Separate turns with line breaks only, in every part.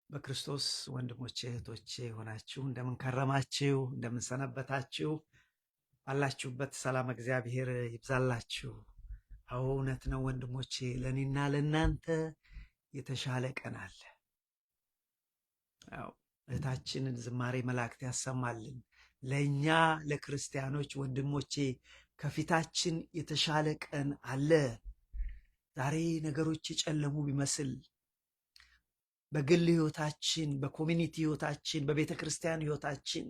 በክርስቶስ ወንድሞቼ እህቶቼ ሆናችሁ እንደምን ከረማችሁ? እንደምን ሰነበታችሁ? ባላችሁበት ሰላም እግዚአብሔር ይብዛላችሁ። አዎ እውነት ነው ወንድሞቼ፣ ለእኔና ለእናንተ የተሻለ ቀን አለ። አዎ እህታችንን ዝማሬ መላእክት ያሰማልን። ለእኛ ለክርስቲያኖች ወንድሞቼ ከፊታችን የተሻለ ቀን አለ። ዛሬ ነገሮች የጨለሙ ቢመስል በግል ህይወታችን፣ በኮሚኒቲ ህይወታችን፣ በቤተ ክርስቲያን ህይወታችን፣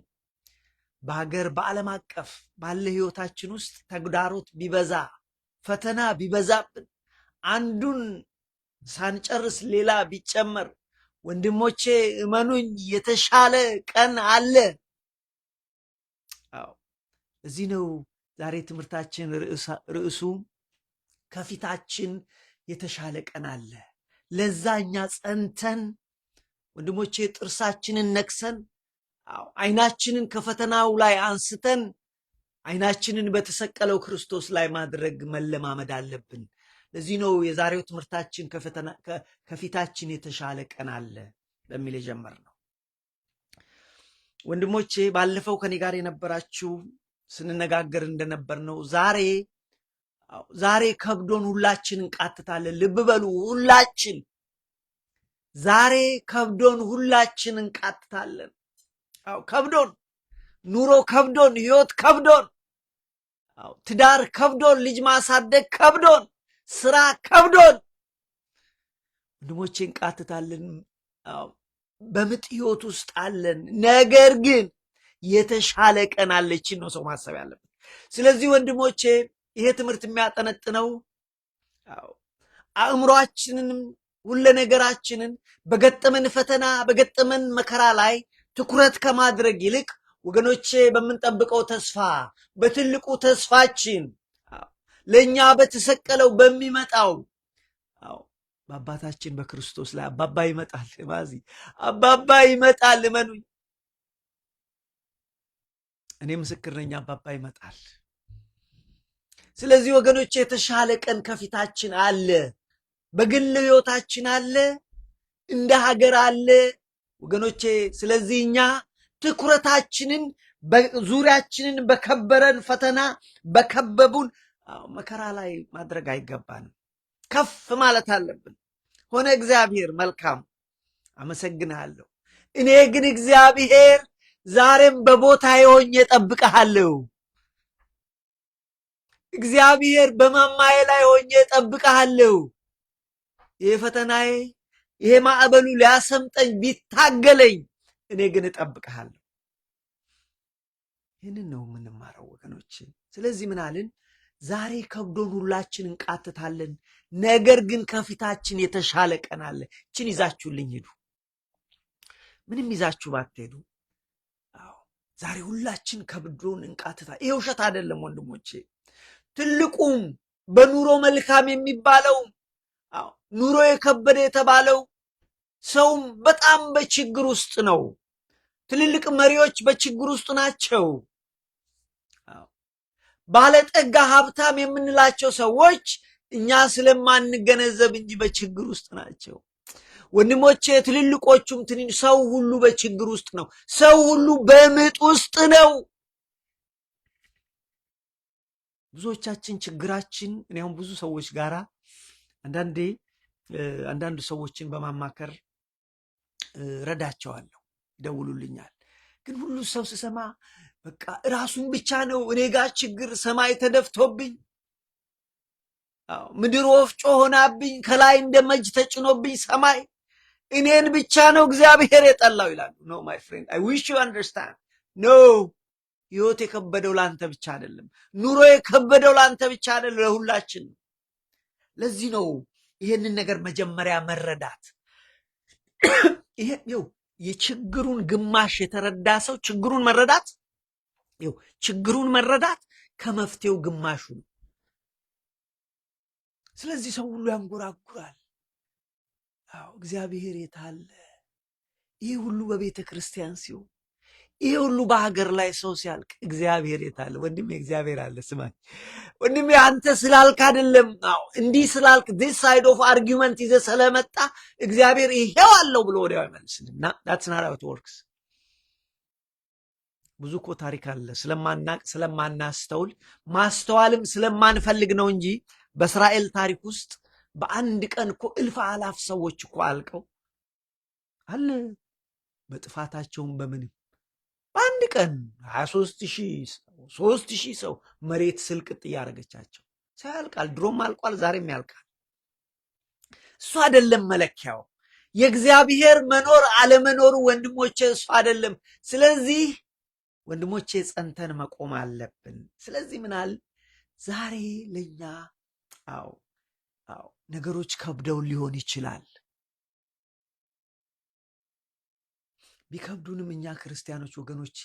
በሀገር በዓለም አቀፍ ባለ ህይወታችን ውስጥ ተግዳሮት ቢበዛ፣ ፈተና ቢበዛብን፣ አንዱን ሳንጨርስ ሌላ ቢጨመር፣ ወንድሞቼ እመኑኝ የተሻለ ቀን አለ። አዎ እዚህ ነው ዛሬ ትምህርታችን ርዕሱ ከፊታችን የተሻለ ቀን አለ። ለዛ እኛ ጸንተን ወንድሞቼ ጥርሳችንን ነክሰን አይናችንን ከፈተናው ላይ አንስተን አይናችንን በተሰቀለው ክርስቶስ ላይ ማድረግ መለማመድ አለብን። ለዚህ ነው የዛሬው ትምህርታችን ከፊታችን የተሻለ ቀን አለ በሚል የጀመርነው። ወንድሞቼ ባለፈው ከኔ ጋር የነበራችሁ ስንነጋገር እንደነበርነው ዛሬ ከብዶን ሁላችን እንቃትታለን። ልብ በሉ፣ ሁላችን ዛሬ ከብዶን ሁላችን እንቃትታለን። ከብዶን፣ ኑሮ ከብዶን፣ ህይወት ከብዶን፣ ትዳር ከብዶን፣ ልጅ ማሳደግ ከብዶን፣ ስራ ከብዶን ወንድሞቼ እንቃትታለን። በምጥ ህይወት ውስጥ አለን። ነገር ግን የተሻለ ቀን አለችን ነው ሰው ማሰብ ያለበት። ስለዚህ ወንድሞቼ ይሄ ትምህርት የሚያጠነጥነው አእምሯችንንም ሁለ ነገራችንን በገጠመን ፈተና በገጠመን መከራ ላይ ትኩረት ከማድረግ ይልቅ ወገኖቼ በምንጠብቀው ተስፋ በትልቁ ተስፋችን ለኛ በተሰቀለው በሚመጣው በአባታችን በክርስቶስ ላይ አባባ ይመጣል። አባባ ይመጣል። እመኑኝ፣ እኔ ምስክር ነኝ። አባባ ይመጣል። ስለዚህ ወገኖች የተሻለ ቀን ከፊታችን አለ። በግል ህይወታችን አለ፣ እንደ ሀገር አለ ወገኖቼ። ስለዚህ እኛ ትኩረታችንን ዙሪያችንን በከበረን ፈተና በከበቡን መከራ ላይ ማድረግ አይገባንም። ከፍ ማለት አለብን። ሆነ እግዚአብሔር መልካም፣ አመሰግናለሁ። እኔ ግን እግዚአብሔር ዛሬም በቦታዬ ሆኜ እጠብቅሃለሁ። እግዚአብሔር በማማዬ ላይ ሆኜ እጠብቅሃለሁ። ይሄ ፈተናዬ ይሄ ማዕበሉ ሊያሰምጠኝ ቢታገለኝ እኔ ግን እጠብቅሃለሁ። ይህንን ነው የምንማረው ወገኖች። ስለዚህ ምን አልን? ዛሬ ከብዶን ሁላችን እንቃትታለን፣ ነገር ግን ከፊታችን የተሻለ ቀን አለ። እችን ይዛችሁልኝ ሂዱ። ምንም ይዛችሁ ባትሄዱ ዛሬ ሁላችን ከብዶን እንቃትታለን። ይሄ ውሸት አይደለም ወንድሞቼ። ትልቁም በኑሮ መልካም የሚባለው ኑሮ የከበደ የተባለው ሰውም በጣም በችግር ውስጥ ነው። ትልልቅ መሪዎች በችግር ውስጥ ናቸው። ባለጠጋ ሀብታም የምንላቸው ሰዎች እኛ ስለማንገነዘብ እንጂ በችግር ውስጥ ናቸው ወንድሞቼ። ትልልቆቹም ሰው ሁሉ በችግር ውስጥ ነው። ሰው ሁሉ በምጥ ውስጥ ነው። ብዙዎቻችን ችግራችን እኔ አሁን ብዙ ሰዎች ጋራ አንዳንድ ሰዎችን በማማከር ረዳቸዋለሁ፣ ይደውሉልኛል። ግን ሁሉ ሰው ስሰማ በቃ ራሱን ብቻ ነው እኔ ጋር ችግር፣ ሰማይ ተደፍቶብኝ፣ ምድር ወፍጮ ሆናብኝ፣ ከላይ እንደ መጅ ተጭኖብኝ ሰማይ እኔን ብቻ ነው እግዚአብሔር የጠላው ይላሉ። ኖ ማይ ፍሬንድ አይ ዊሽ ዩ አንደርስታንድ። ኖ ህይወት የከበደው ለአንተ ብቻ አይደለም። ኑሮ የከበደው ለአንተ ብቻ አይደለም፣ ለሁላችን። ለዚህ ነው ይሄንን ነገር መጀመሪያ መረዳት። ይሄው የችግሩን ግማሽ የተረዳ ሰው ችግሩን መረዳት ከመፍትሄው ግማሹ ነው። ስለዚህ ሰው ሁሉ ያንጎራጉራል። እግዚአብሔር የታለ? ይህ ሁሉ በቤተ ክርስቲያን ሲሆን፣ ይሄ ሁሉ በሀገር ላይ ሰው ሲያልቅ እግዚአብሔር የት አለ? ወንድሜ እግዚአብሔር አለ። ስማኝ ወንድሜ፣ አንተ ስላልክ አይደለም፣ እንዲህ ስላልክ this side of argument ይዘህ ስለመጣ እግዚአብሔር ይሄው አለው ብሎ ወዲያው አይመልስልም። that's not how it works። ብዙ እኮ ታሪክ አለ ስለማናቅ ስለማናስተውል ማስተዋልም ስለማንፈልግ ነው እንጂ በእስራኤል ታሪክ ውስጥ በአንድ ቀን እኮ እልፍ አላፍ ሰዎች እኮ አልቀው አለ። በጥፋታቸውም በምንም በአንድ ቀን 23,000 ሰው መሬት ስልቅጥ እያደረገቻቸው ሳያልቃል። ድሮም አልቋል፣ ዛሬም ያልቃል። እሱ አይደለም መለኪያው። የእግዚአብሔር መኖር አለመኖሩ ወንድሞቼ እሱ አይደለም። ስለዚህ ወንድሞቼ ጸንተን መቆም አለብን። ስለዚህ ምናል ዛሬ ለኛ ነገሮች ከብደው ሊሆን ይችላል። ቢከብዱንም እኛ ክርስቲያኖች ወገኖቼ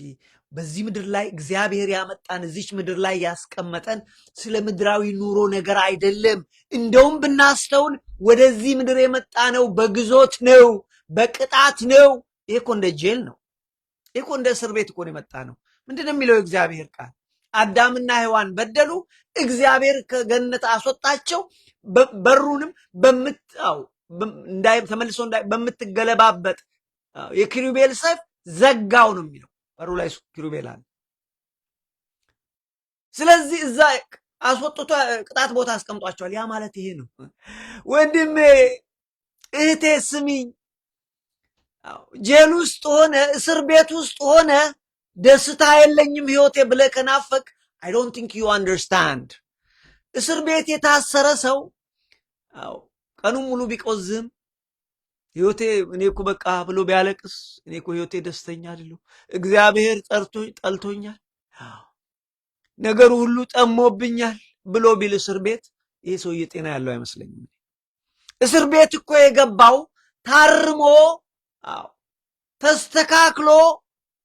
በዚህ ምድር ላይ እግዚአብሔር ያመጣን እዚች ምድር ላይ ያስቀመጠን ስለ ምድራዊ ኑሮ ነገር አይደለም። እንደውም ብናስተውል ወደዚህ ምድር የመጣ ነው በግዞት ነው፣ በቅጣት ነው። ይሄ እኮ እንደ ጄል ነው። ይሄ እኮ እንደ እስር ቤት እኮ ነው የመጣ ነው። ምንድነው የሚለው እግዚአብሔር ቃል? አዳምና ሔዋን በደሉ፣ እግዚአብሔር ከገነት አስወጣቸው፣ በሩንም ተመልሶ በምትገለባበጥ የኪሩቤል ሰይፍ ዘጋው ነው የሚለው። በሩ ላይ ኪሩቤል አለ። ስለዚህ እዛ አስወጥቶ ቅጣት ቦታ አስቀምጧቸዋል። ያ ማለት ይሄ ነው። ወንድሜ እህቴ ስሚኝ፣ ጄል ውስጥ ሆነ እስር ቤት ውስጥ ሆነ ደስታ የለኝም ህይወቴ ብለህ ከናፈቅ I don't think you understand። እስር ቤት የታሰረ ሰው ቀኑን ሙሉ ቢቆዝም ህይወቴ እኔ እኮ በቃ ብሎ ቢያለቅስ እኔ እኮ ህይወቴ ደስተኛ አይደለም፣ እግዚአብሔር ጠልቶኛል፣ ነገሩ ሁሉ ጠሞብኛል ብሎ ቢል እስር ቤት ይሄ ሰውዬ ጤና ያለው አይመስለኝም። እስር ቤት እኮ የገባው ታርሞ ተስተካክሎ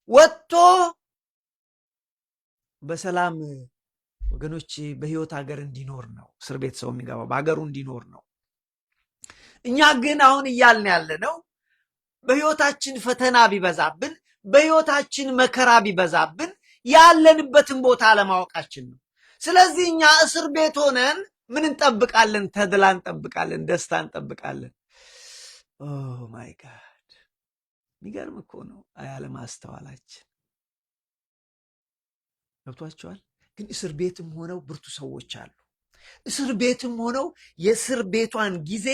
ወጥቶ በሰላም ወገኖች በህይወት ሀገር እንዲኖር ነው። እስር ቤት ሰው የሚገባው በሀገሩ እንዲኖር ነው። እኛ ግን አሁን እያልን ያለ ነው በህይወታችን ፈተና ቢበዛብን፣ በህይወታችን መከራ ቢበዛብን ያለንበትን ቦታ አለማወቃችን ነው። ስለዚህ እኛ እስር ቤት ሆነን ምን እንጠብቃለን? ተድላ እንጠብቃለን፣ ደስታ እንጠብቃለን። ኦ ማይ ጋድ፣ የሚገርም እኮ ነው አለማስተዋላችን። ገብቷቸዋል። ግን እስር ቤትም ሆነው ብርቱ ሰዎች አሉ። እስር ቤትም ሆነው የእስር ቤቷን ጊዜ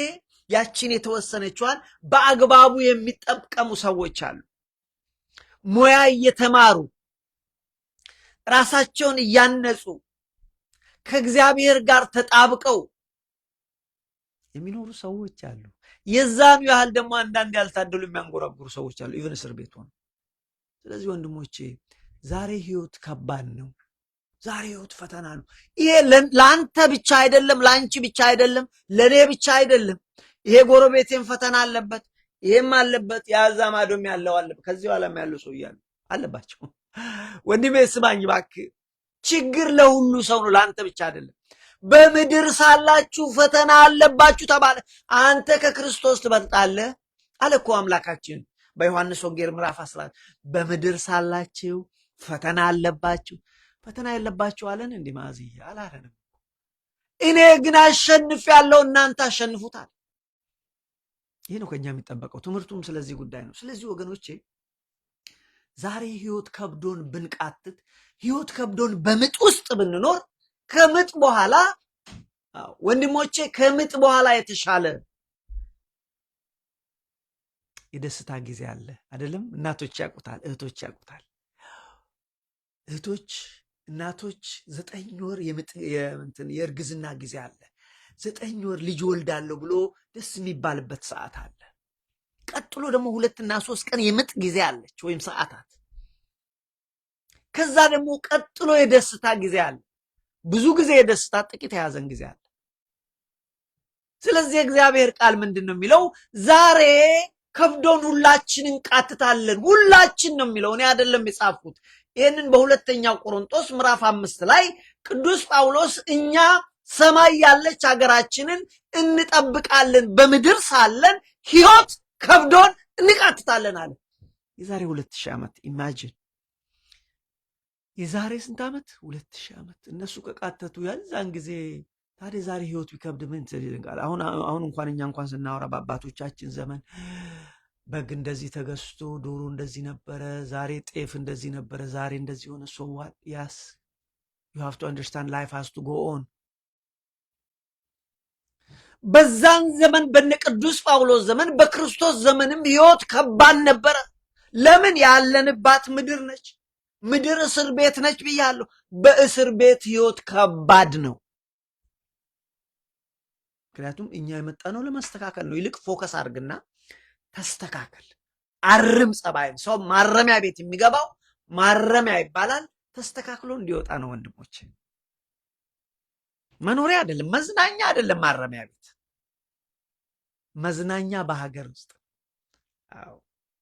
ያችን የተወሰነችዋን በአግባቡ የሚጠቀሙ ሰዎች አሉ። ሙያ እየተማሩ ራሳቸውን እያነጹ ከእግዚአብሔር ጋር ተጣብቀው የሚኖሩ ሰዎች አሉ። የዛኑ ያህል ደግሞ አንዳንድ ያልታደሉ የሚያንጎራጉሩ ሰዎች አሉ፣ ኢቨን እስር ቤት ሆነው። ስለዚህ ወንድሞቼ ዛሬ ህይወት ከባድ ነው። ዛሬ ህይወት ፈተና ነው። ይሄ ለአንተ ብቻ አይደለም፣ ለአንቺ ብቻ አይደለም፣ ለኔ ብቻ አይደለም። ይሄ ጎረቤቴም ፈተና አለበት፣ ይሄም አለበት፣ ያዛ ማዶም ያለው አለበት፣ ከዚህ ዓለም ያለው ሰው ያለው አለባቸው። ወንድሜ ስማኝ እባክህ፣ ችግር ለሁሉ ሰው ነው፣ ለአንተ ብቻ አይደለም። በምድር ሳላችሁ ፈተና አለባችሁ ተባለ። አንተ ከክርስቶስ ትበልጣለህ አለ እኮ አምላካችን በዮሐንስ ወንጌል ምዕራፍ 11 በምድር ሳላችሁ ፈተና አለባችሁ። ፈተና ያለባችሁ አለን እንዴ? ማዝዬ አላለንም። እኔ ግን አሸንፍ ያለው እናንተ አሸንፉታል። ይሄ ነው ከኛ የሚጠበቀው። ትምህርቱም ስለዚህ ጉዳይ ነው። ስለዚህ ወገኖቼ ዛሬ ህይወት ከብዶን ብንቃትት፣ ህይወት ከብዶን በምጥ ውስጥ ብንኖር ከምጥ በኋላ ወንድሞቼ ከምጥ በኋላ የተሻለ የደስታ ጊዜ አለ አይደለም? እናቶች ያውቁታል፣ እህቶች ያውቁታል። እህቶች እናቶች 9 ወር የእርግዝና ጊዜ አለ። 9 ወር ልጅ ወልዳለሁ ብሎ ደስ የሚባልበት ሰዓት አለ። ቀጥሎ ደግሞ 2 እና 3 ቀን የምጥ ጊዜ አለች ወይም ሰዓታት። ከዛ ደግሞ ቀጥሎ የደስታ ጊዜ አለ። ብዙ ጊዜ የደስታ ጥቂት የያዘን ጊዜ አለ። ስለዚህ እግዚአብሔር ቃል ምንድን ነው የሚለው? ዛሬ ከብዶን ሁላችን እንቃትታለን። ሁላችን ነው የሚለው፣ እኔ አይደለም የጻፍኩት። ይህንን በሁለተኛው ቆሮንቶስ ምዕራፍ 5 ላይ ቅዱስ ጳውሎስ እኛ ሰማይ ያለች ሀገራችንን እንጠብቃለን፣ በምድር ሳለን ህይወት ከብዶን እንቃትታለን አለ። የዛሬ 2000 ዓመት ኢማጂን የዛሬ ስንት ዓመት? 2000 ዓመት እነሱ ከቃተቱ ያዛን ጊዜ ታዲያ ዛሬ ህይወት ቢከብድ ምን ትልልንቃል? አሁን እንኳን እኛ እንኳን ስናወራ በአባቶቻችን ዘመን በግ እንደዚህ ተገዝቶ ዶሮ እንደዚህ ነበረ፣ ዛሬ ጤፍ እንደዚህ ነበረ፣ ዛሬ እንደዚህ ሆነ። ሶ ዋት ያስ ዩ ሃቭ ቱ አንደርስታንድ ላይፍ ሃዝ ቱ ጎ ኦን። በዛን ዘመን በነ ቅዱስ ጳውሎስ ዘመን በክርስቶስ ዘመንም ህይወት ከባድ ነበረ። ለምን? ያለንባት ምድር ነች። ምድር እስር ቤት ነች ብያለሁ። በእስር ቤት ህይወት ከባድ ነው። ምክንያቱም እኛ የመጣነው ለማስተካከል ነው። ይልቅ ፎከስ አድርግና ተስተካከል፣ አርም ጸባይን። ሰው ማረሚያ ቤት የሚገባው ማረሚያ ይባላል ተስተካክሎ እንዲወጣ ነው። ወንድሞች፣ መኖሪያ አይደለም፣ መዝናኛ አይደለም። ማረሚያ ቤት መዝናኛ በሀገር ውስጥ አዎ፣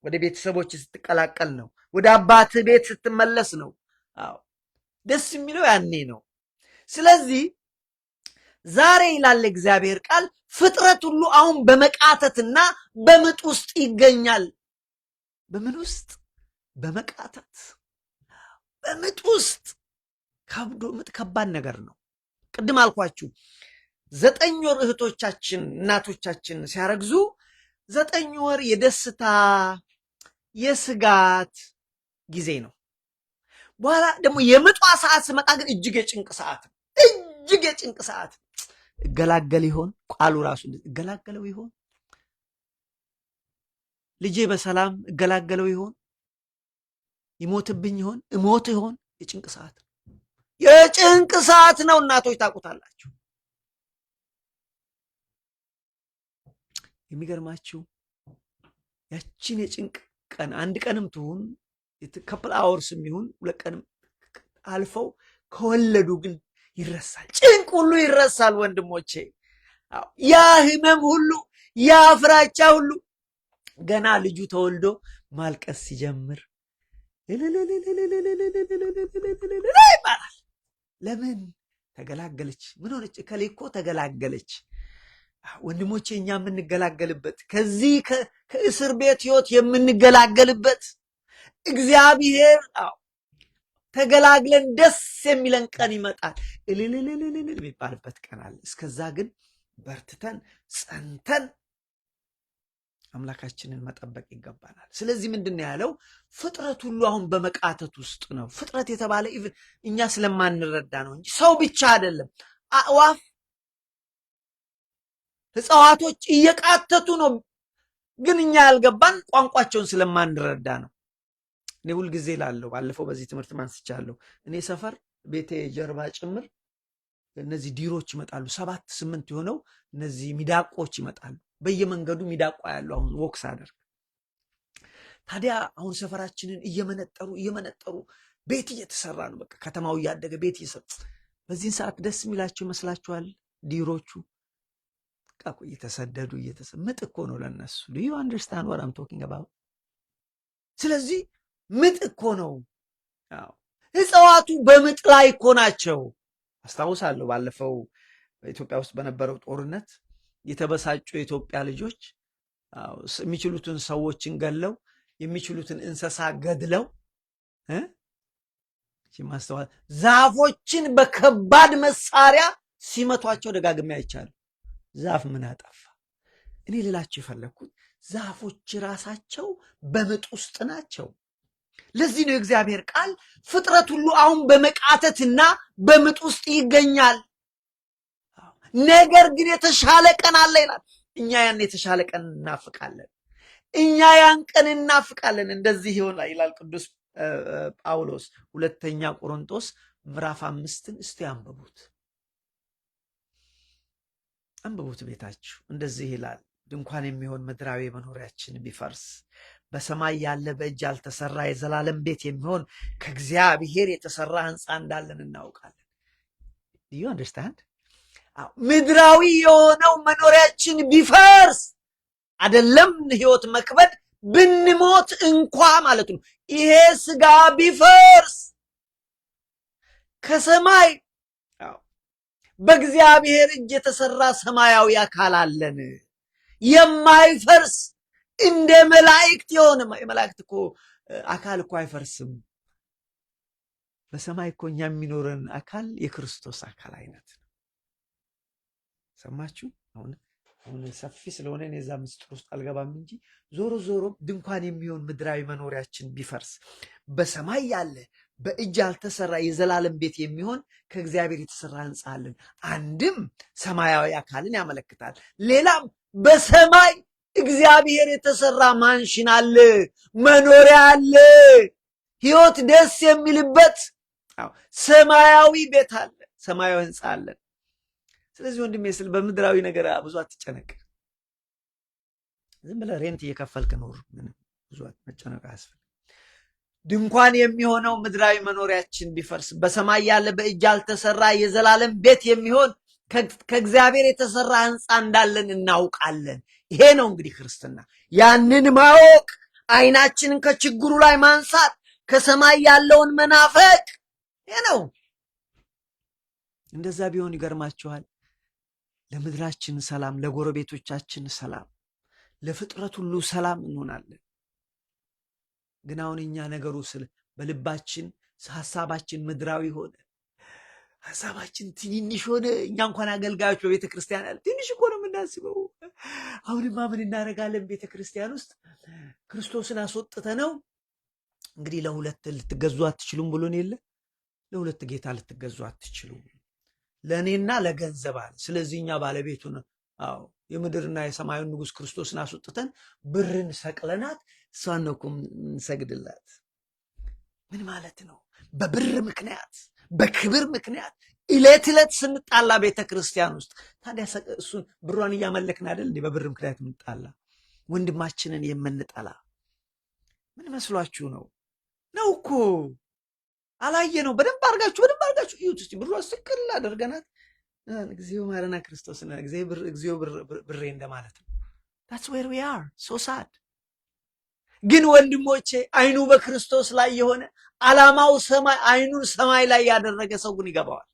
ወደ ቤተሰቦች ስትቀላቀል ነው። ወደ አባት ቤት ስትመለስ ነው። አዎ፣ ደስ የሚለው ያኔ ነው። ስለዚህ ዛሬ ይላል እግዚአብሔር ቃል ፍጥረት ሁሉ አሁን በመቃተትና በምጥ ውስጥ ይገኛል። በምን ውስጥ? በመቃተት በምጥ ውስጥ። ከብዶ ምጥ ከባድ ነገር ነው። ቅድም አልኳችሁ 9 ወር እህቶቻችን እናቶቻችን ሲያረግዙ 9 ወር የደስታ የስጋት ጊዜ ነው። በኋላ ደግሞ የምጧ ሰዓት ስመጣ ግን እጅግ የጭንቅ ሰዓት ነው። እጅግ የጭንቅ ሰዓት። እገላገል ይሆን? ቃሉ ራሱ እገላገለው ይሆን? ልጄ በሰላም እገላገለው ይሆን? ይሞትብኝ ይሆን? እሞት ይሆን? የጭንቅ ሰዓት፣ የጭንቅ ሰዓት ነው። እናቶች ታውቁታላችሁ። የሚገርማችሁ ያችን የጭንቅ ቀን አንድ ቀንም ትሁን ካፕል አወርስም ይሁን 2 ቀንም አልፈው ከወለዱ ግን ይረሳል። ጭንቅ ሁሉ ይረሳል ወንድሞቼ። ያ ህመም ሁሉ፣ ያ ፍራቻ ሁሉ ገና ልጁ ተወልዶ ማልቀስ ሲጀምር ይባላል። ለምን? ተገላገለች። ምን ሆነች? እከሌ እኮ ተገላገለች። ወንድሞቼ፣ እኛ የምንገላገልበት ከዚህ ከእስር ቤት ህይወት የምንገላገልበት እግዚአብሔር ተገላግለን ደስ የሚለን ቀን ይመጣል። እልልልልል የሚባልበት ቀን አለ። እስከዛ ግን በርትተን ጸንተን አምላካችንን መጠበቅ ይገባናል። ስለዚህ ምንድን ነው ያለው? ፍጥረት ሁሉ አሁን በመቃተት ውስጥ ነው። ፍጥረት የተባለ ኢቭን እኛ ስለማንረዳ ነው እንጂ ሰው ብቻ አይደለም። አዕዋፍ፣ እጽዋቶች እየቃተቱ ነው። ግን እኛ ያልገባን ቋንቋቸውን ስለማንረዳ ነው። እኔ ሁልጊዜ ላለው ባለፈው በዚህ ትምህርት ማንስቻለሁ። እኔ ሰፈር ቤቴ ጀርባ ጭምር እነዚህ ዲሮች ይመጣሉ። 7-8 የሆነው እነዚህ ሚዳቆች ይመጣሉ። በየመንገዱ ሚዳቋ ያሉ አሁን ወክስ አደርግ። ታዲያ አሁን ሰፈራችንን እየመነጠሩ ቤት እየተሰራ ነው። በቃ ከተማው እያደገ ቤት እየሰሩ በዚህን ሰዓት ደስ የሚላቸው ይመስላችኋል? ዲሮቹ ቃቁ እየተሰደዱ ምጥ እኮ ነው ለነሱ። do you understand what I'm talking about? ስለዚህ ምጥ እኮ ነው። እጽዋቱ በምጥ ላይ እኮ ናቸው። አስታውሳለሁ ባለፈው በኢትዮጵያ ውስጥ በነበረው ጦርነት የተበሳጩ የኢትዮጵያ ልጆች የሚችሉትን ሰዎችን ገለው የሚችሉትን እንስሳ ገድለው ማስተዋል ዛፎችን በከባድ መሳሪያ ሲመቷቸው ደጋግሜ አይቻለሁ። ዛፍ ምን አጠፋ? እኔ ልላቸው የፈለግኩት ዛፎች ራሳቸው በምጥ ውስጥ ናቸው። ለዚህ ነው የእግዚአብሔር ቃል ፍጥረት ሁሉ አሁን በመቃተትና በምጥ ውስጥ ይገኛል፣ ነገር ግን የተሻለ ቀን አለ ይላል። እኛ ያን የተሻለ ቀን እናፍቃለን። እኛ ያን ቀን እናፍቃለን። እንደዚህ ይሆናል ይላል ቅዱስ ጳውሎስ 2ኛ ቆሮንቶስ ምዕራፍ 5 እስቲ አንብቡት ቤታችሁ። እንደዚህ ይላል፣ ድንኳን የሚሆን ምድራዊ መኖሪያችን ቢፈርስ በሰማይ ያለ በእጅ ያልተሰራ የዘላለም ቤት የሚሆን ከእግዚአብሔር የተሰራ ሕንፃ እንዳለን እናውቃለን። do you understand? ምድራዊ የሆነው መኖሪያችን ቢፈርስ አይደለም ህይወት መክበድ ብንሞት እንኳ ማለት ነው። ይሄ ስጋ ቢፈርስ ከሰማይ በእግዚአብሔር እጅ የተሰራ ሰማያዊ አካል አለን፣ የማይፈርስ እንደ መላእክት የሆነ። የመላእክት እኮ አካል እኮ አይፈርስም። በሰማይ እኮ እኛ የሚኖረን አካል የክርስቶስ አካል አይነት ነው። ሰማችሁ? አሁን ሰፊ ስለሆነ እኔ እዛ ምስጢር ውስጥ አልገባም እንጂ ዞሮ ዞሮ ድንኳን የሚሆን ምድራዊ መኖሪያችን ቢፈርስ በሰማይ ያለ በእጅ ያልተሰራ የዘላለም ቤት የሚሆን ከእግዚአብሔር የተሰራ ሕንፃ አለን። አንድም ሰማያዊ አካልን ያመለክታል። ሌላም በሰማይ እግዚአብሔር የተሰራ ማንሽን አለ፣ መኖሪያ አለ፣ ሕይወት ደስ የሚልበት ሰማያዊ ቤት አለ፣ ሰማያዊ ሕንፃ አለን። ስለዚህ ወንድሜ ስል በምድራዊ ነገር ብዙ አትጨነቅ። ዝም ብለህ ሬንት እየከፈልክ ኖር። ምንም ብዙ መጨነቅ አያስፈልግም። ድንኳን የሚሆነው ምድራዊ መኖሪያችን ቢፈርስ በሰማይ ያለ በእጅ ያልተሰራ የዘላለም ቤት የሚሆን ከእግዚአብሔር የተሰራ ሕንፃ እንዳለን እናውቃለን። ይሄ ነው እንግዲህ ክርስትና። ያንን ማወቅ፣ አይናችንን ከችግሩ ላይ ማንሳት፣ ከሰማይ ያለውን መናፈቅ፣ ይሄ ነው። እንደዛ ቢሆን ይገርማችኋል፣ ለምድራችን ሰላም፣ ለጎረቤቶቻችን ሰላም፣ ለፍጥረት ሁሉ ሰላም እንሆናለን። ግን አሁን እኛ ነገሩ በልባችን ሀሳባችን ምድራዊ ሆነ፣ ሀሳባችን ትንንሽ ሆነ። እኛ እንኳን አገልጋዮች በቤተ ክርስቲያን ያለ ትንሽ እኮ ነው የምናስበው። አሁንማ ምን እናደርጋለን? ቤተ ክርስቲያን ውስጥ ክርስቶስን አስወጥተ ነው እንግዲህ ለሁለት ልትገዙ አትችሉም ብሎን የለ ለሁለት ጌታ ልትገዙ አትችሉም፣ ለእኔና ለገንዘብ አለ። ስለዚህ እኛ ባለቤቱን የምድርና የሰማዩን ንጉሥ ክርስቶስን አስወጥተን ብርን ሰቅለናት እሷን ነው እኮ እንሰግድላት። ምን ማለት ነው? በብር ምክንያት በክብር ምክንያት ዕለት ዕለት ስንጣላ ቤተ ክርስቲያን ውስጥ ታዲያ እሱን ብሯን እያመለክን አይደል እንዴ? በብር ምክንያት የምንጣላ ወንድማችንን የምንጠላ ምን መስሏችሁ ነው? ነው እኮ አላየ ነው። በደንብ አድርጋችሁ እዩት እስቲ። ብሯ ስቅል አድርገናት እግዚኦ ማረና ክርስቶስ እግዚኦ ብሬ እንደማለት ነው። that's where we are so sad። ግን ወንድሞቼ አይኑ በክርስቶስ ላይ የሆነ ዓላማው ሰማይ፣ አይኑን ሰማይ ላይ ያደረገ ሰው ግን ይገባዋል።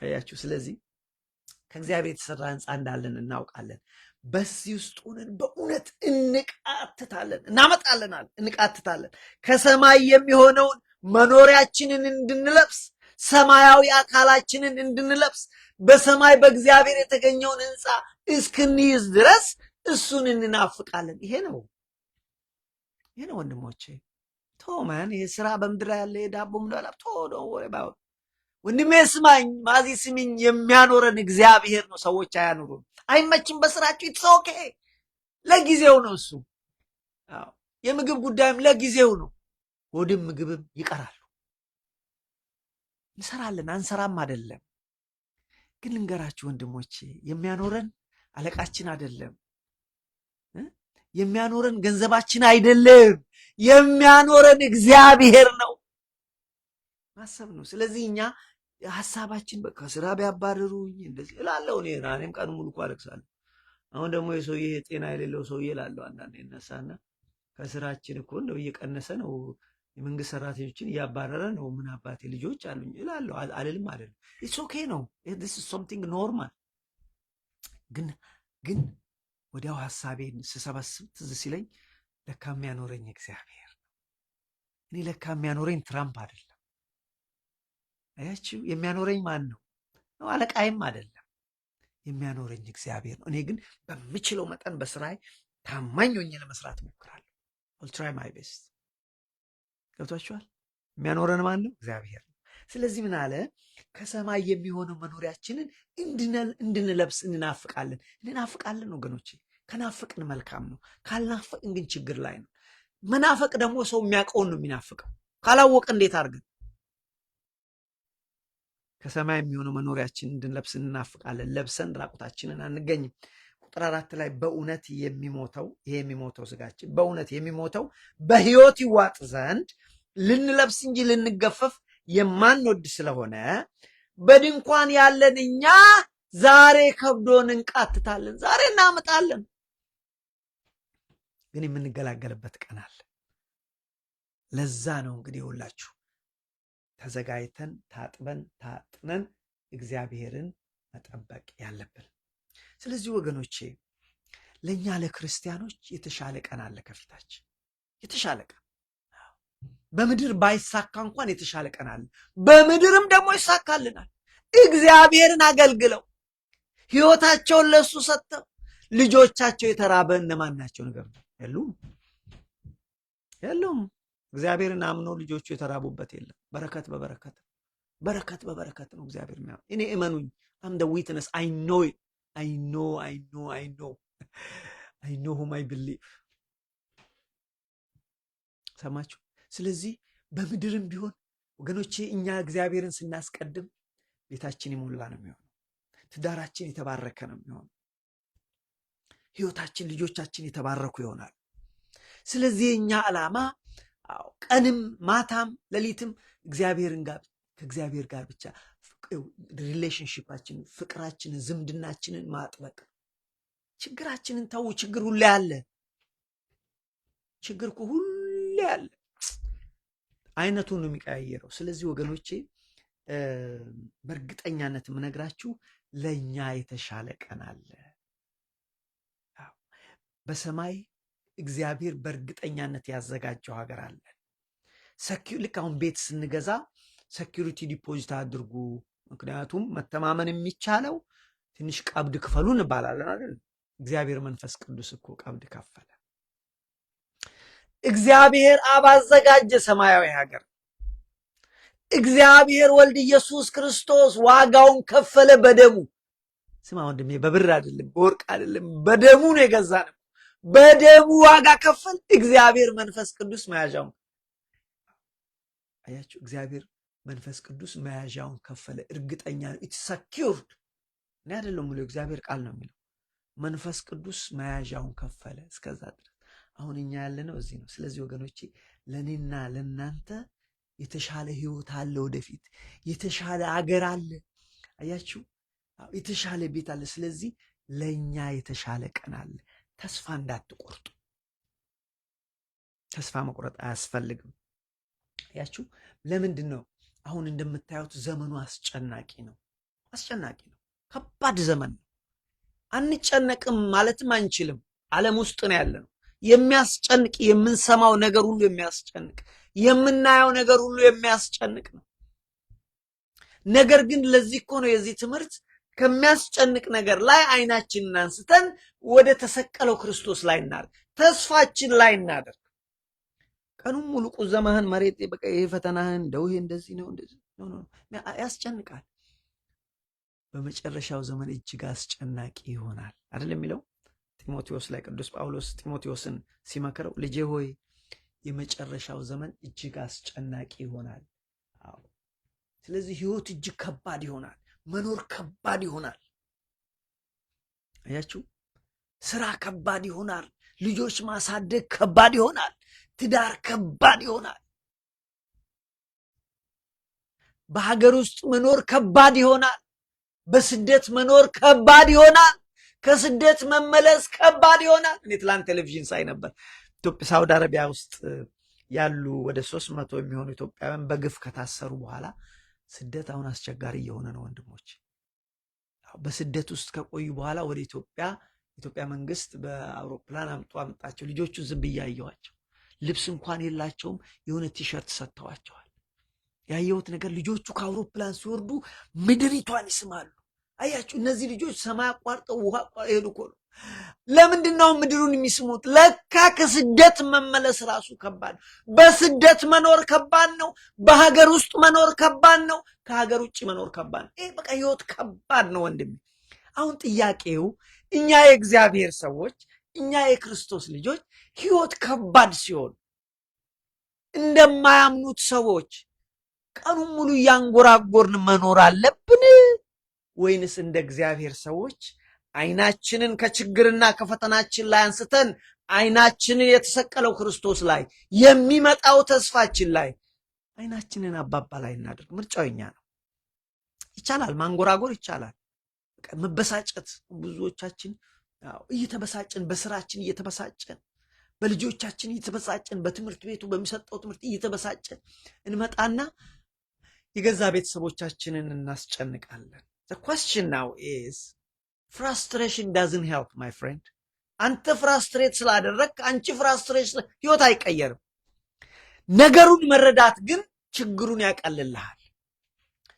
አያችሁ። ስለዚህ ከእግዚአብሔር የተሰራ ሕንፃ እንዳለን እናውቃለን። በዚህ ውስጥ ሆነን በእውነት እንቃትታለን፣ እናመጣለናል፣ እንቃትታለን ከሰማይ የሚሆነውን መኖሪያችንን እንድንለብስ፣ ሰማያዊ አካላችንን እንድንለብስ፣ በሰማይ በእግዚአብሔር የተገኘውን ሕንፃ እስክንይዝ ድረስ እሱን እንናፍቃለን። ይሄ ነው ወንድሞቼ። ቶማን ይሄ ስራ በምድር ያለ የዳቦ ምዳላብ ነው ወንድሜ ስማኝ፣ ማዚ ስሚኝ። የሚያኖረን እግዚአብሔር ነው፣ ሰዎች አያኖሩን። አይመችም በስራችሁ፣ ኢትስ ኦኬ፣ ለጊዜው ነው እሱ። የምግብ ጉዳይም ለጊዜው ነው። ሆድም ምግብም ይቀራሉ። እንሰራለን፣ አንሰራም አይደለም። ግን ልንገራችሁ ወንድሞቼ፣ የሚያኖረን አለቃችን አይደለም፣ የሚያኖረን ገንዘባችን አይደለም፣ የሚያኖረን እግዚአብሔር ነው። ማሰብ ነው። ስለዚህ እኛ ሀሳባችን ከስራ ቢያባርሩኝ እንደዚህ እላለሁ። እኔም ቀን ሙሉ እኮ አለቅሳለሁ። አሁን ደግሞ የሰውዬ ጤና የሌለው ሰውዬ እላለሁ። አንዳንዴ እነሳና ከስራችን እኮ እንደው እየቀነሰ ነው፣ የመንግስት ሰራተኞችን እያባረረ ነው፣ ምን አባቴ ልጆች አሉኝ እላለሁ። አልልም አይደለም፣ ኢትስ ኦኬ ነው። this is something normal። ግን ወዲያው ሀሳቤን ስሰበስብ ትዝ ሲለኝ ለካ የሚያኖረኝ እግዚአብሔር ነው። እኔ ለካ የሚያኖረኝ ትራምፕ አይደለም። አያችሁ፣ የሚያኖረኝ ማን ነው? አለቃይም አይደለም። የሚያኖረኝ እግዚአብሔር ነው። እኔ ግን በምችለው መጠን በስራዬ ታማኝ ሆኜ ለመስራት እሞክራለሁ። I'll try my best። ገብቷችኋል? የሚያኖረን ማን ነው? እግዚአብሔር ነው። ስለዚህ ምን አለ? ከሰማይ የሚሆነው መኖሪያችንን እንድንለብስ እንናፍቃለን ወገኖቼ። ከናፍቅን መልካም ነው። ካልናፍቅን ግን ችግር ላይ ነው። መናፈቅ ደግሞ ሰው የሚያውቀውን ነው የሚናፍቀው። ካላወቅ እንዴት አድርገን ከሰማይ የሚሆነው መኖሪያችንን እንድንለብስ እንናፍቃለን። ለብሰን ራቁታችንን አንገኝም። ቁጥር 4 ላይ በእውነት የሚሞተው ይሄ የሚሞተው ስጋችን በእውነት የሚሞተው በሕይወት ይዋጥ ዘንድ ልንለብስ እንጂ ልንገፈፍ የማንወድ ስለሆነ በድንኳን ያለን እኛ ዛሬ ከብዶን እንቃትታለን፣ ዛሬ እናመጣለን፣ ግን የምንገላገልበት ቀን አለ። ለዛ ነው እንግዲህ ሁላችሁ ተዘጋጅተን ታጥበን ታጥነን እግዚአብሔርን መጠበቅ ያለብን። ስለዚህ ወገኖቼ ለእኛ ለክርስቲያኖች የተሻለ ቀን አለ ከፊታችን፣ የተሻለ ቀን። በምድር ባይሳካ እንኳን የተሻለ ቀን አለ። በምድርም ደግሞ ይሳካልናል። እግዚአብሔርን አገልግለው ሕይወታቸውን ለሱ ሰጥተው ልጆቻቸው የተራበ እነማን ናቸው? ነገር የሉም። እግዚአብሔርን አምኖ ልጆቹ የተራቡበት የለም። በረከት በበረከት በረከት በበረከት ነው እግዚአብሔር የሚያው። እኔ እመኑኝ፣ አም ደ ዊትነስ አይ ኖ ሁም አይ ቢሊቭ። ሰማችሁ? ስለዚህ በምድርም ቢሆን ወገኖቼ እኛ እግዚአብሔርን ስናስቀድም ቤታችን የሞላ ነው የሚሆነው። ትዳራችን የተባረከ ነው የሚሆነው። ህይወታችን፣ ልጆቻችን የተባረኩ ይሆናል። ስለዚህ የኛ ዓላማ ቀንም ማታም ሌሊትም ከእግዚአብሔር ጋር ብቻ ሪሌሽንሺፓችንን፣ ፍቅራችንን፣ ዝምድናችንን ማጥበቅ። ችግራችንን ተው። ችግር ሁሌ አለ። ችግር ሁሌ አለ። አይነቱን ነው የሚቀያየረው። ስለዚህ ወገኖቼ በእርግጠኛነት የምነግራችሁ ለእኛ የተሻለ ቀን አለ። በሰማይ እግዚአብሔር በእርግጠኛነት ያዘጋጀው ሀገር አለ። ልክ አሁን ቤት ስንገዛ ሴኪሪቲ ዲፖዚት አድርጉ፣ ምክንያቱም መተማመን የሚቻለው ትንሽ ቀብድ ክፈሉ እንባላለን አይደል? እግዚአብሔር መንፈስ ቅዱስ እኮ ቀብድ ከፈለ። እግዚአብሔር አብ አዘጋጀ ሰማያዊ ሀገር። እግዚአብሔር ወልድ ኢየሱስ ክርስቶስ ዋጋውን ከፈለ በደሙ። ስማ ወንድሜ፣ በብር አይደለም፣ በወርቅ አይደለም፣ በደሙ ነው የገዛነው። በደሙ ዋጋ ከፈል። እግዚአብሔር መንፈስ ቅዱስ መያዣውን አያችሁ፣ እግዚአብሔር መንፈስ ቅዱስ መያዣውን ከፈለ። እርግጠኛ ነው። ኢትስ ሰኪውርድ እኔ አይደለም ሙሉ እግዚአብሔር ቃል ነው የሚለው። መንፈስ ቅዱስ መያዣውን ከፈለ። እስከዛ ድረስ አሁን እኛ ያለነው እዚህ ነው። ስለዚህ ወገኖቼ ለኔና ለናንተ የተሻለ ህይወት አለ። ወደፊት የተሻለ አገር አለ። አያችሁ፣ የተሻለ ቤት አለ። ስለዚህ ለኛ የተሻለ ቀን አለ። ተስፋ እንዳትቆርጡ። ተስፋ መቁረጥ አያስፈልግም። አያችሁ፣ ለምንድን ነው? አሁን እንደምታዩት ዘመኑ አስጨናቂ ነው። ከባድ ዘመን ነው። አንጨነቅም ማለትም አንችልም። ዓለም ውስጥ ነው ያለነው። የሚያስጨንቅ የምንሰማው ነገር ሁሉ የሚያስጨንቅ፣ የምናየው ነገር ሁሉ የሚያስጨንቅ ነው። ነገር ግን ለዚህ እኮ ነው የዚህ ትምህርት ከሚያስጨንቅ ነገር ላይ አይናችንን አንስተን ወደ ተሰቀለው ክርስቶስ ላይ እናድርግ፣ ተስፋችን ላይ እናድርግ። ቀኑን ሙሉ ቁዘማህን መሬት በቃ ይሄ ፈተናህን እንደው ይሄ እንደዚህ ነው ያስጨንቃል። በመጨረሻው ዘመን እጅግ አስጨናቂ ይሆናል አይደል የሚለው ጢሞቴዎስ ላይ ቅዱስ ጳውሎስ ጢሞቴዎስን ሲመክረው፣ ልጄ ሆይ የመጨረሻው ዘመን እጅግ አስጨናቂ ይሆናል። አዎ፣ ስለዚህ ህይወት እጅግ ከባድ ይሆናል። መኖር ከባድ ይሆናል። አያችሁ፣ ስራ ከባድ ይሆናል። ልጆች ማሳደግ ከባድ ይሆናል። ትዳር ከባድ ይሆናል። በሀገር ውስጥ መኖር ከባድ ይሆናል። በስደት መኖር ከባድ ይሆናል። ከስደት መመለስ ከባድ ይሆናል። እኔ ትላንት ቴሌቪዥን ሳይ ነበር። ሳውዲ አረቢያ ውስጥ ያሉ ወደ 300 የሚሆኑ ኢትዮጵያውያን በግፍ ከታሰሩ በኋላ ስደት አሁን አስቸጋሪ እየሆነ ነው ወንድሞች። በስደት ውስጥ ከቆዩ በኋላ ወደ ኢትዮጵያ መንግስት በአውሮፕላን አመጣቸው። ልጆቹ ዝም ብዬ አየኋቸው። ልብስ እንኳን የላቸውም። የሆነ ቲሸርት ሰጥተዋቸዋል። ያየሁት ነገር ልጆቹ ከአውሮፕላን ሲወርዱ ምድሪቷን ይስማሉ። አያችሁ፣ እነዚህ ልጆች ሰማይ አቋርጠው ውሃ ሄዱ እኮ ነው። ለምንድን ነው ምድሩን የሚስሙት? ለካ ከስደት መመለስ ራሱ ከባድ ነው። በስደት መኖር ከባድ ነው። በሀገር ውስጥ መኖር ከባድ ነው። ከሀገር ውጭ መኖር ከባድ ነው። ይሄ በቃ ህይወት ከባድ ነው ወንድሜ። አሁን ጥያቄው እኛ የእግዚአብሔር ሰዎች፣ እኛ የክርስቶስ ልጆች ህይወት ከባድ ሲሆን እንደማያምኑት ሰዎች ቀኑን ሙሉ እያንጎራጎርን መኖር አለብን ወይንስ እንደ እግዚአብሔር ሰዎች አይናችንን ከችግርና ከፈተናችን ላይ አንስተን አይናችንን የተሰቀለው ክርስቶስ ላይ የሚመጣው ተስፋችን ላይ አይናችንን አባባ ላይ እናድርግ? ምርጫው የኛ ነው። ይቻላል፣ ማንጎራጎር ይቻላል፣ መበሳጨት። ብዙዎቻችን እየተበሳጨን፣ በስራችን እየተበሳጨን፣ በልጆቻችን እየተበሳጨን፣ በትምህርት ቤቱ በሚሰጠው ትምህርት እየተበሳጨን እንመጣና የገዛ ቤተሰቦቻችንን እናስጨንቃለን። The question now is frustration doesn't help my friend. አንተ ፍራስትሬት ስላደረግ አንቺ ፍራስትሬት ህይወት አይቀየርም። ነገሩን መረዳት ግን ችግሩን ያቀልልሃል።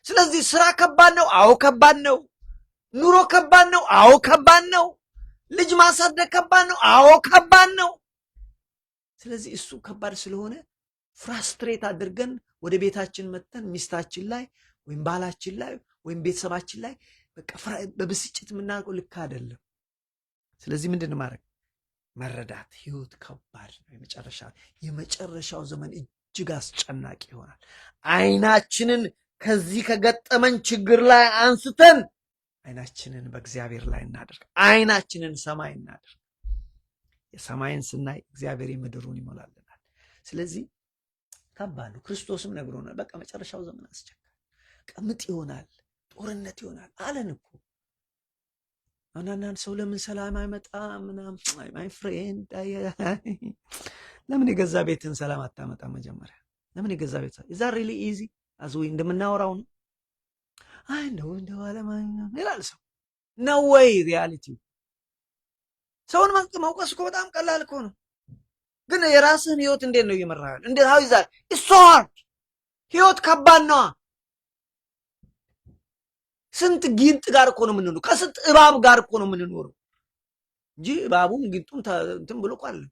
ስለዚህ ስራ ከባድ ነው። አዎ ከባድ ነው። ኑሮ ከባድ ነው። አዎ ከባድ ነው። ልጅ ማሳደግ ከባድ ነው። አዎ ከባድ ነው። ስለዚህ እሱ ከባድ ስለሆነ ፍራስትሬት አድርገን ወደ ቤታችን መጥተን ሚስታችን ላይ ወይም ባላችን ላይ ወይም ቤተሰባችን ላይ በቃ በብስጭት የምናደርገው ልክ አይደለም። ስለዚህ ምንድን ማድረግ? መረዳት። ህይወት ከባድ ነው። የመጨረሻው ዘመን እጅግ አስጨናቂ ይሆናል። አይናችንን ከዚህ ከገጠመን ችግር ላይ አንስተን አይናችንን በእግዚአብሔር ላይ እናደርግ። አይናችንን ሰማይ እናደርግ። የሰማይን ስናይ እግዚአብሔር የምድሩን ይሞላልናል። ስለዚህ ከባድ ነው። ክርስቶስም ነግሮናል። በቃ መጨረሻው ዘመን አስቸጋሪ፣ ምጥ ይሆናል፣ ጦርነት ይሆናል አለን እኮ። አንዳንድ ሰው ለምን ሰላም አይመጣም ምናምን፣ ማይ ፍሬንድ ለምን የገዛ ቤትን ሰላም አታመጣ? መጀመሪያ ለምን የገዛ ቤት ኢዝ ዛት ሪሊ ኢዚ አዝ ዊ እንደምናወራው ነው? አይ እንደው አለማኛ ይላል ሰው ነው ወይ? ሪያሊቲው ሰውን መውቀስ እኮ በጣም ቀላል እኮ ነው። ግን የራስህን ህይወት እንዴት ነው እየመራህ ያለው? እንዴት how is that? It's so hard። ህይወት ከባድ ነው። ስንት ጊንጥ ጋር እኮ ነው የምንኖረው። ከስንት እባብ ጋር እኮ ነው የምንኖረው እንጂ እባቡም ጊንጡም እንትን ብሎ እኮ አለ።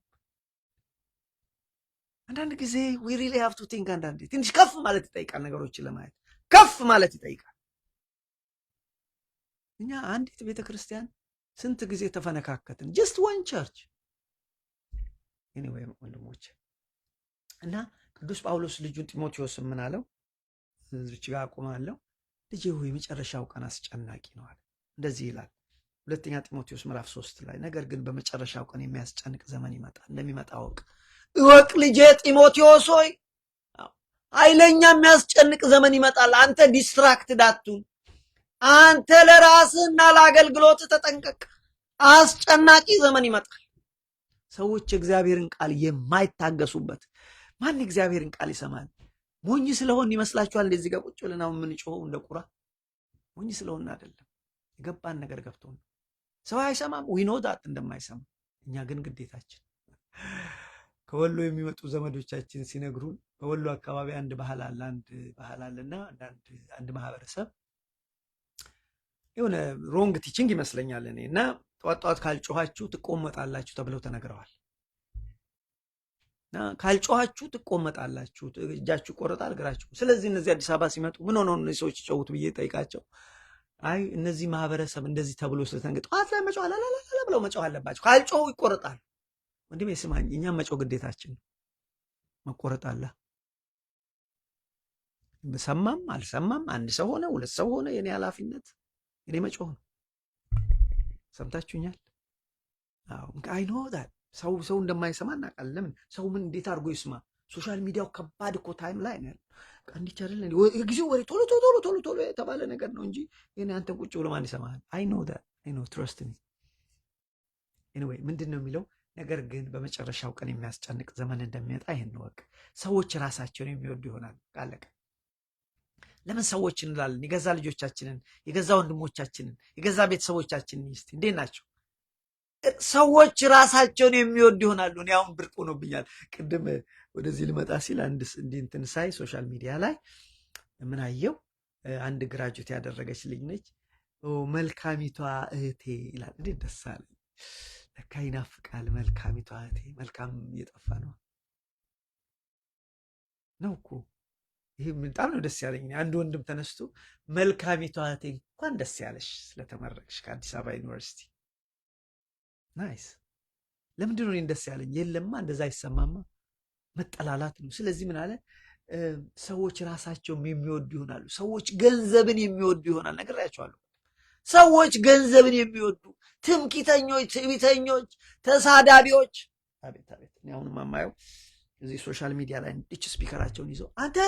አንዳንድ ጊዜ we really have to think። አንዳንዴ ትንሽ ከፍ ማለት ይጠይቃል። ነገሮችን ለማየት ከፍ ማለት ይጠይቃል። እኛ አንዲት ቤተክርስቲያን ስንት ጊዜ ተፈነካከትን። just one church anyway ወንድሞች እና ቅዱስ ጳውሎስ ልጁን ጢሞቴዎስ ምን አለው? እዚህ ጋር አቆማለሁ። ልጄ ሆይ የመጨረሻው ቀን አስጨናቂ ነው አለ። እንደዚህ ይላል ሁለተኛ ጢሞቴዎስ ምዕራፍ 3 ላይ፣ ነገር ግን በመጨረሻው ቀን የሚያስጨንቅ ዘመን እንደሚመጣ እወቅ ልጄ ጢሞቴዎስ ሆይ። ኃይለኛ የሚያስጨንቅ ዘመን ይመጣል። አንተ ዲስትራክትድ አትሁን። አንተ ለራስህና ለአገልግሎት ተጠንቀቅ። አስጨናቂ ዘመን ይመጣል። ሰዎች የእግዚአብሔርን ቃል የማይታገሱበት። ማን የእግዚአብሔርን ቃል ይሰማል? ሞኝ ስለሆን ይመስላችኋል? እንደዚህ ጋር ቁጭ ብለን አሁን የምንጮኸው እንደ ቁራ ሞኝ ስለሆን አይደለም። የገባን ነገር ገብቶ ነው። ሰው አይሰማም። ዊ ኖ ዳት እንደማይሰማ። እኛ ግን ግዴታችን። ከወሎ የሚመጡ ዘመዶቻችን ሲነግሩን በወሎ አካባቢ አንድ ባህል አለና አንድ ማህበረሰብ የሆነ ሮንግ ቲቺንግ ይመስለኛል እኔ እና ጠዋት ካልጮኻችሁ ትቆመጣላችሁ ተብለው ተነግረዋል። እና ካልጮኻችሁ ትቆመጣላችሁ፣ እጃችሁ ቆረጣል፣ እግራችሁ። ስለዚህ እነዚህ አዲስ አበባ ሲመጡ ምን ሆነው እነዚህ ሰዎች ይጮሁት ብዬ ጠይቃቸው፣ አይ እነዚህ ማህበረሰብ እንደዚህ ተብሎ ስለተነገረ ጠዋት ላይ መጮህ አላላላ ብለው መጮህ አለባቸው። ካልጮሁ ይቆረጣል። ወንድሜ ስማኝ፣ እኛም መጮህ ግዴታችን ነው። መቆረጥ አለ። ሰማም አልሰማም፣ አንድ ሰው ሆነ ሁለት ሰው ሆነ፣ የኔ ኃላፊነት የኔ መጮህ ነው። ሰምታችሁኛል? አዎ አይ ኖ ዳት ሰው እንደማይሰማ እናውቃለን። ለምን ሰው ምን እንዴት አድርጎ ይስማ? ሶሻል ሚዲያው ከባድ እኮ ታይም ላይ ነው ያለው። እንዲህ አይደል ጊዜው ወሬ ቶሎ የተባለ ነገር ነው እንጂ የኔ አንተ ቁጭ ብሎ ማን ይሰማል? አይ ኖ ዳት አይ ኖ ትረስት ሚ ኤኒዌይ ምንድን ነው የሚለው? ነገር ግን በመጨረሻው ቀን የሚያስጨንቅ ዘመን እንደሚመጣ ይሄን ወቅ ሰዎች ራሳቸውን የሚወዱ ይሆናል። ቃለቀ ለምን ሰዎች እንላለን? የገዛ ልጆቻችንን፣ የገዛ ወንድሞቻችንን፣ የገዛ ቤተሰቦቻችንን እስቲ እንዴት ናቸው? ሰዎች ራሳቸውን የሚወዱ ይሆናሉ። እኔ አሁን ብርቅ ሆኖብኛል። ቅድም ወደዚህ ልመጣ ሲል እንትን ሳይ ሶሻል ሚዲያ ላይ ምን አየው? አንድ ግራጁዌት ያደረገች ልጅ ነች። መልካሚቷ እህቴ ይላል። እንዴት ደስ አለኝ። ለካ ይናፍቃል። መልካሚቷ እህቴ። መልካም እየጠፋ ነው እኮ። ይሄ በጣም ነው ደስ ያለኝ። አንድ ወንድም ተነስቶ መልካሚቷ እህቴ እንኳን ደስ ያለሽ ስለተመረቅሽ ከአዲስ አበባ ዩኒቨርሲቲ። ናይስ። ለምንድን ነው ደስ ያለኝ? የለማ እንደዛ አይሰማማ። መጠላላት ነው። ስለዚህ ምን አለ? ሰዎች ራሳቸውን የሚወዱ ይሆናሉ። ሰዎች ገንዘብን የሚወዱ ይሆናል። ነግሬያቸዋለሁ። ሰዎች ገንዘብን የሚወዱ ትምክህተኞች፣ ትዕቢተኞች፣ ተሳዳቢዎች። አቤት አቤት! እኔ አሁንም የማየው እዚህ ሶሻል ሚዲያ ላይ እንዲች ስፒከራቸውን ይዘው አንተ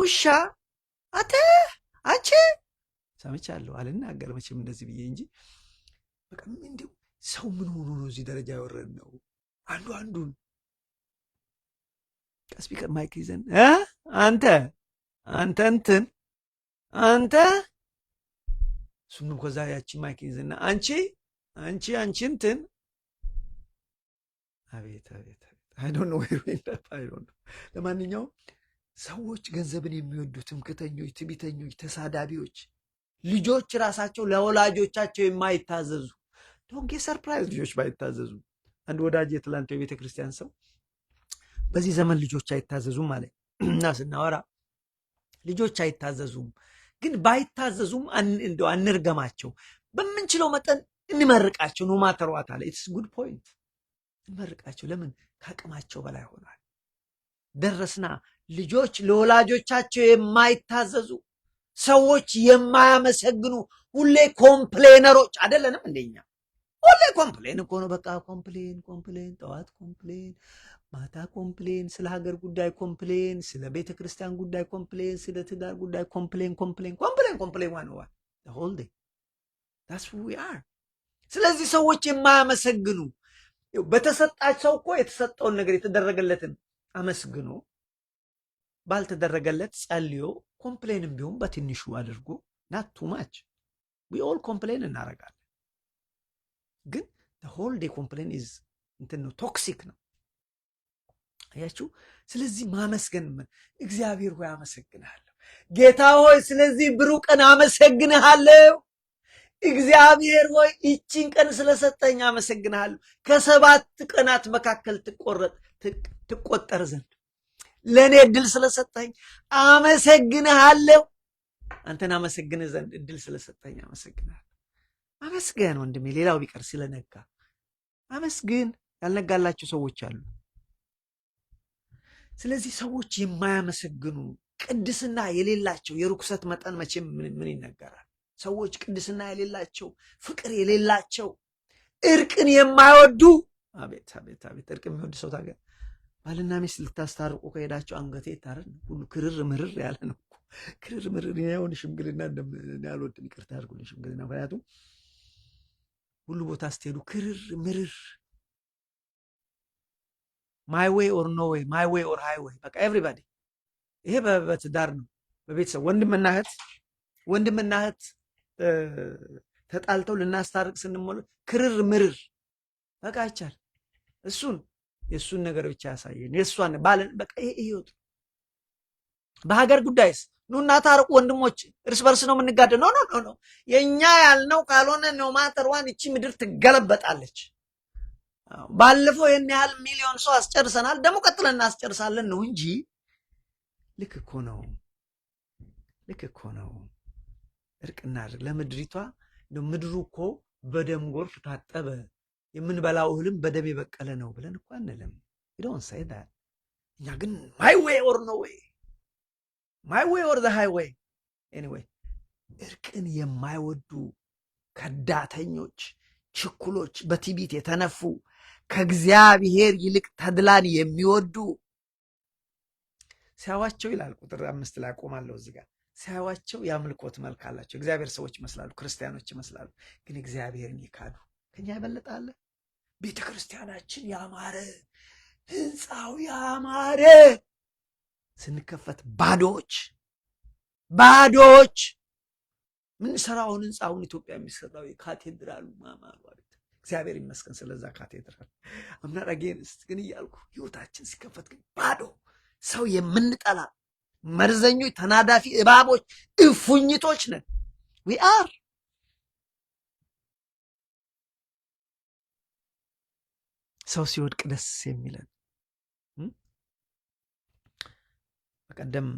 ውሻ፣ አንቺ ሰምቻለሁ። አልናገር መቼም እንደዚህ ብዬ እንጂ በቃ እንዲሁ ሰው ምን ሆኖ ነው እዚህ ደረጃ ያወረድ ነው? አንዱን ስፒከር ማይክ ይዘን አንተ እሱንም ከዛ ያቺን ማይክ ይዘና አንቺ እንትን። አቤት አይ ዶንት ኖ ዌር ዊ ኢንድ አይ ዶንት ኖ። ለማንኛውም ሰዎች ገንዘብን የሚወዱ ትምክተኞች፣ ትዕቢተኞች፣ ተሳዳቢዎች፣ ልጆች ራሳቸው ለወላጆቻቸው የማይታዘዙ ዶንት ጌት ሰርፕራይዝ ልጆች ባይታዘዙ። አንድ ወዳጅ የትላንት የቤተ ክርስቲያን ሰው በዚህ ዘመን ልጆች አይታዘዙም ማለት እና ስናወራ ልጆች አይታዘዙም፣ ግን ባይታዘዙም እንደው አንርገማቸው፣ በምንችለው መጠን እንመርቃቸው። ኖ ማተር ዋት አለ ኢትስ ጉድ ፖይንት። እንመርቃቸው። ለምን? ከአቅማቸው በላይ ሆኗል። ደረስና ልጆች ለወላጆቻቸው የማይታዘዙ ሰዎች የማያመሰግኑ ሁሌ ኮምፕሌነሮች አይደለንም እንደኛ። ሁሌ ኮምፕሌን እኮ ነው። በቃ ኮምፕሌን ኮምፕሌን፣ ጠዋት ኮምፕሌን፣ ማታ ኮምፕሌን፣ ስለ ሀገር ጉዳይ ኮምፕሌን፣ ስለ ቤተ ክርስቲያን ጉዳይ ኮምፕሌን፣ ስለ ትዳር ጉዳይ ኮምፕሌን ኮምፕሌን ኮምፕሌን ኮምፕሌን ዋንዋል ሆል ዴይ ዳትስ ሁ ዊ አር። ስለዚህ ሰዎች የማያመሰግኑ በተሰጣቸው እኮ የተሰጠውን ነገር የተደረገለትን አመስግኖ ባልተደረገለት ጸልዮ ኮምፕሌንም ቢሆን በትንሹ አድርጎ ናት ቱ ማች ዊ ኦል ኮምፕሌን እናደርጋለን። ግን ሆል ዴይ ኮምፕሌን ኢዝ እንትን ነው፣ ቶክሲክ ነው። አያችሁ። ስለዚህ ማመስገን እግዚአብሔር ሆይ አመሰግንሃለሁ፣ ጌታ ሆይ ስለዚህ ብሩህ ቀን አመሰግንሃለሁ፣ እግዚአብሔር ሆይ ይቺን ቀን ስለሰጠኝ አመሰግንሃለሁ፣ ከ7 ቀናት መካከል ትቆጠር ዘንድ ለእኔ እድል ስለሰጠኝ አመሰግንሃለሁ። አንተን አመሰግንህ ዘንድ እድል ስለሰጠኝ አመሰግንሃለሁ። አመስገን ወንድሜ። ሌላው ቢቀር ስለነጋ አመስግን። ያልነጋላቸው ሰዎች አሉ። ስለዚህ ሰዎች የማያመሰግኑ ቅድስና የሌላቸው የርኩሰት መጠን መቼም ምን ይነገራል? ሰዎች ቅድስና የሌላቸው ፍቅር የሌላቸው እርቅን የማይወዱ አቤት አቤት አቤት! እርቅ የሚወድ ሰው ታገር ባልና ሚስት ልታስታርቁ ከሄዳቸው አንገቴ ይታረድ ሁሉ ክርር ምርር ያለ ነው። ክርር ምርር ያውን ሽምግልና እንደምናልወድ ይቅርታ አድርጉልኝ ሽምግልና። ምክንያቱም ሁሉ ቦታ ስትሄዱ ክርር ምርር ማይ ዌይ ኦር ኖ ዌይ፣ ማይ ዌይ ኦር ሃይ ዌይ፣ በቃ ኤቭሪባዲ። ይሄ በትዳር ነው፣ በቤተሰብ ወንድምና እህት ተጣልተው ልናስታርቅ ስንሞል ክርር ምርር በቃ አይቻል። የእሱን ነገር ብቻ ያሳየን፣ የእሷን ባለን በቃ ይሄ ህይወቱ። በሀገር ጉዳይስ ኑና ታርቁ ወንድሞች፣ እርስ በርስ ነው የምንጋደል። ኖ ኖ ኖ ኖ፣ የእኛ ያልነው ካልሆነ ነው ማተርዋን እቺ ምድር ትገለበጣለች። ባለፈው ይህን ያህል ሚሊዮን ሰው አስጨርሰናል፣ ደግሞ ቀጥለን እናስጨርሳለን ነው እንጂ ልክ እኮ ነው፣ ልክ እኮ ነው። እርቅና ለምድሪቷ ምድሩ እኮ በደም ጎርፍ ታጠበ፣ የምንበላው እህልም በደም የበቀለ ነው ብለን እኮ አንልም። ዶንት ሴይ ዳት። እኛ ግን ማይ ዌይ ኦር ኖ ዌይ፣ ማይ ዌይ ኦር ዘ ሃይ ዌይ። ኤኒዌይ እርቅን የማይወዱ ከዳተኞች፣ ችኩሎች፣ በትዕቢት የተነፉ ከእግዚአብሔር ይልቅ ተድላን የሚወዱ ሲያዋቸው ይላል ቁጥር 5 ላይ አቆማለሁ እዚህ ጋር። ሲያዋቸው የአምልኮት መልክ አላቸው። እግዚአብሔር ሰዎች ይመስላሉ፣ ክርስቲያኖች ይመስላሉ፣ ግን እግዚአብሔርን ይካዱ። ከኛ ይበልጣል። ቤተ ክርስቲያናችን ያማረ፣ ህንፃው ያማረ፣ ስንከፈት ባዶዎች ምን ሰራውን ህንፃውን ኢትዮጵያ የሚሰራው የካቴድራሉ ማማሩ እግዚአብሔር ይመስገን ስለዛ ካቴድራል አምናራጌንስ ግን እያልኩ ህይወታችን ሲከፈት ግን ባዶ፣ ሰው የምንጠላ መርዘኞች፣ ተናዳፊ እባቦች፣ እፉኝቶች ነን። ዊ አር ሰው ሲወድቅ ደስ የሚለን። በቀደም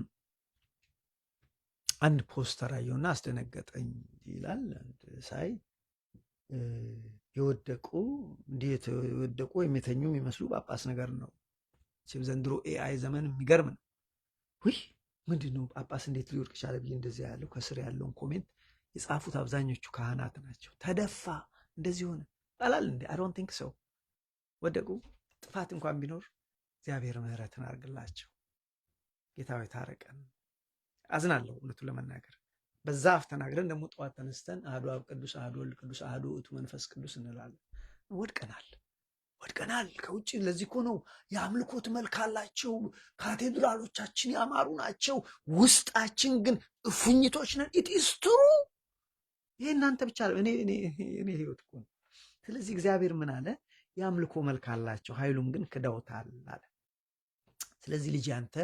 አንድ ፖስተር አየሁና አስደነገጠኝ ይላል። ሳይ የወደቁ ወይም የተኙ የሚመስሉ ጳጳስ ነገር ነው። ዘንድሮ ኤአይ ዘመን የሚገርም ነው። ውይ ምንድን ነው ጳጳስ እንዴት ሊወድቅ ቻለ ብዬ እንደዚህ ያለው ከስር ያለውን ኮሜንት የጻፉት አብዛኞቹ ካህናት ናቸው። ተደፋ፣ እንደዚህ ሆነ ጣላል እንዴ? አይ ዶንት ቲንክ ሰው ወደቁ። ጥፋት እንኳን ቢኖር እግዚአብሔር ምሕረትን አድርግላቸው። ጌታዊ ታረቀን። አዝናለሁ እውነቱን ለመናገር በዛ አፍ ተናግረን ደግሞ ጠዋት ተነስተን አሐዱ አብ ቅዱስ፣ አሐዱ ወልድ ቅዱስ፣ አሐዱ ውእቱ መንፈስ ቅዱስ እንላለን። ወድቀናል። ከውጭ ለዚህ እኮ ነው የአምልኮት መልክ አላቸው፣ ካቴድራሎቻችን ያማሩ ናቸው፣ ውስጣችን ግን እፉኝቶች ነን። ኢት ኢዝ ትሩ። ይሄ እናንተ ብቻ እኔ ህይወት እኮ ነው። ስለዚህ እግዚአብሔር ምን አለ? የአምልኮ መልክ አላቸው፣ ኃይሉን ግን ክደውታል አለ። ስለዚህ ልጅ አንተ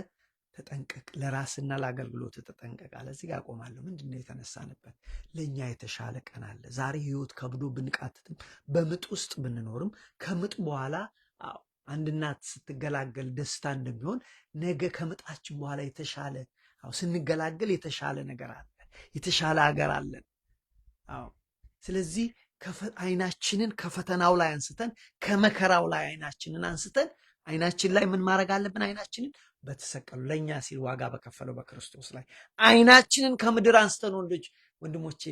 ተጠንቀቅ፣ ለራስና ለአገልግሎት ተጠንቀቅ አለ። እዚህ ጋር አቆማለሁ። ምንድን ነው የተነሳንበት? ለእኛ የተሻለ ቀን አለ። ዛሬ ህይወት ከብዶ ብንቃትትም በምጥ ውስጥ ብንኖርም ከምጥ በኋላ አንድ እናት ስትገላገል ደስታ እንደሚሆን ነገ ከምጣችን በኋላ የተሻለ ስንገላገል የተሻለ ነገር አለ፣ የተሻለ ሀገር አለን። ስለዚህ አይናችንን ከፈተናው ላይ አንስተን ከመከራው ላይ አይናችንን አንስተን አይናችን ላይ ምን ማድረግ አለብን? አይናችንን በተሰቀሉ ለእኛ ሲል ዋጋ በከፈለው በክርስቶስ ላይ አይናችንን ከምድር አንስተን ወንድሞቼ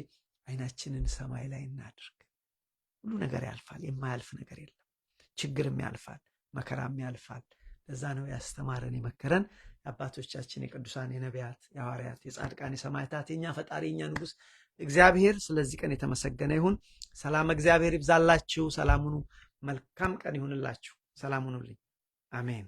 አይናችንን ሰማይ ላይ እናድርግ። ሁሉ ነገር ያልፋል፣ የማያልፍ ነገር የለም። ችግርም ያልፋል፣ መከራም ያልፋል። ለዛ ነው ያስተማረን የመከረን የአባቶቻችን የቅዱሳን የነቢያት የሐዋርያት የጻድቃን የሰማዕታት የኛ ፈጣሪ የኛ ንጉሥ እግዚአብሔር። ስለዚህ ቀን የተመሰገነ ይሁን። ሰላም እግዚአብሔር ይብዛላችሁ። ሰላም ሁኑ። መልካም ቀን ይሁንላችሁ። ሰላም ሁኑልኝ። አሜን።